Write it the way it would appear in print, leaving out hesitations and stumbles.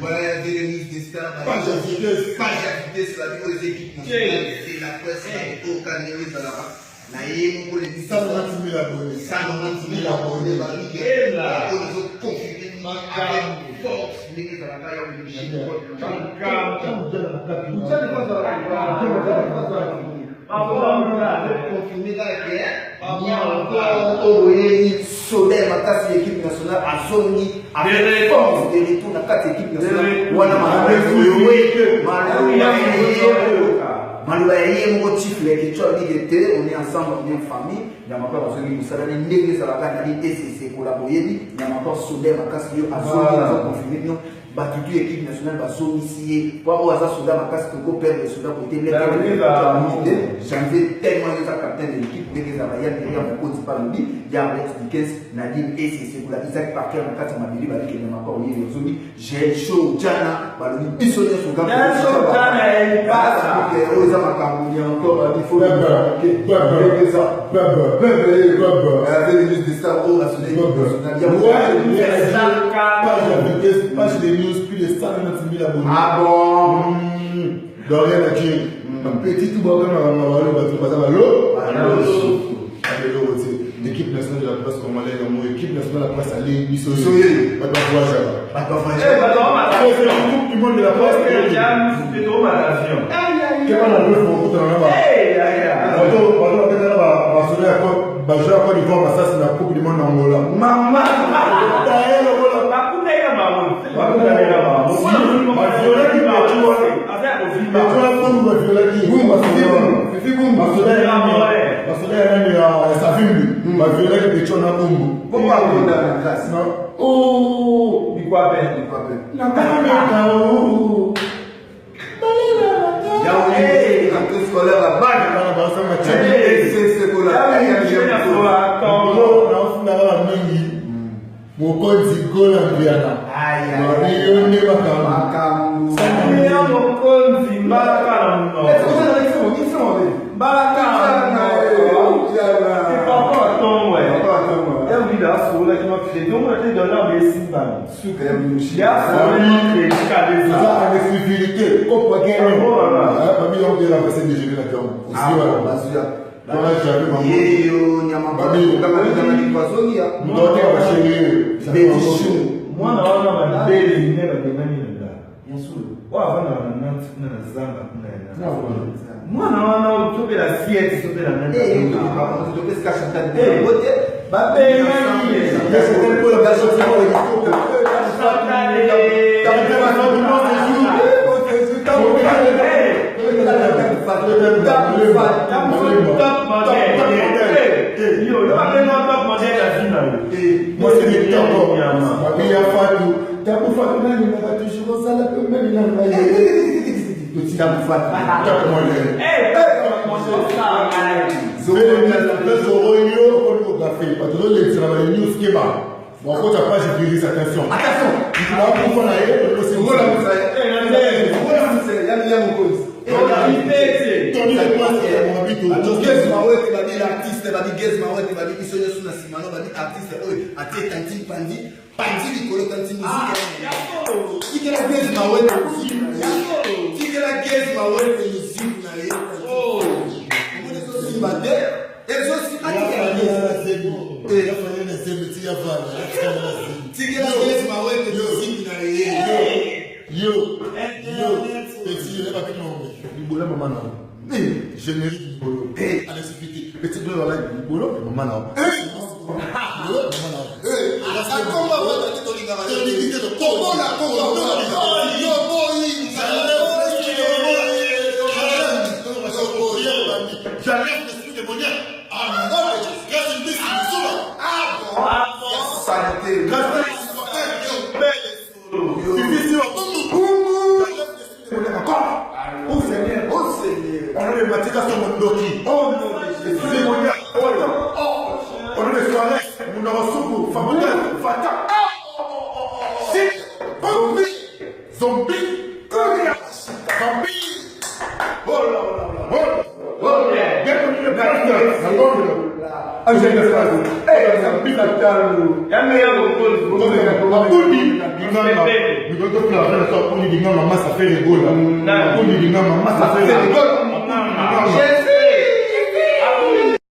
Ouais, Vérénice Destin, page à vitesse, la vie aux équipes nationales, c'est la presse, au Canéris, à la base. Naïe, mon collègue, 190 000 abonnés. 190 000 abonnés, et là, on nous a confirmé avec force, les gars, à la caille, on est chez nous. Soleil, ma casse l'équipe nationale, à Zoni, avec force de retour dans 4 équipes nationales. Wana Malouaye, mon motif, les questions d'égalité, on est ensemble, on est en famille. Il y a encore un seul qui nous a donné une église à la gare, c'est collaboré. Il y a encore Soleil, ma casse, à Zoni, ils ont confirmé. Batutu équipe nationale va s'initier. Pour avoir ça, Soudan, ma casse, que perdre le Soudan côté les janvier tellement de capitaine de l'équipe, mais les Avaïens derrière mon coach par le dit, il y a Alex Dickens, Nadim et c'est pour la Isaac Parker, ma casse, ma bébé, qui est encore lié aux zombies. J'ai chaud, Jana, bah le bisonnier sur Gabon. Jana, aux Amacamouniens encore, il faut la plus de 190 000 abonnés. Ah bon? De rien à dire. Petit tout bon, l'équipe nationale de la presse congolaise, l'équipe nationale de la presse allée, ils sont pas de voyage. Pas de voyage. C'est la coupe du monde de la presse. Quel est le beaucoup de la coupe du monde en Angola. Maman! Mokonzi gola biana. Aïe, on est Makambu. Mokonzi Makambu. Moi c'est des temps. Il y a Fatou. Tabou Fatou, il va toujours ça la même il a petit Tabou Fatou. Bon, quand tu n'as pas j'ai cette attention. Attention! Tu vas pour l'artiste, va dire Gez Maouet, va dire Issonia Souna Simano, va dire artiste, Até Tantine Pandi, Pandi Nicolo Tantine musique. Qui est la Gez Maouet musique? Qui est la Gez Maouet musique? Oh! Elles ont aussi générique du boulot. Allez, c'est petit. Petit bleu dans du boulot, maman non. Lingama, maman, ça fait rigolo. Pour Lingama, maman, ça fait rigolo.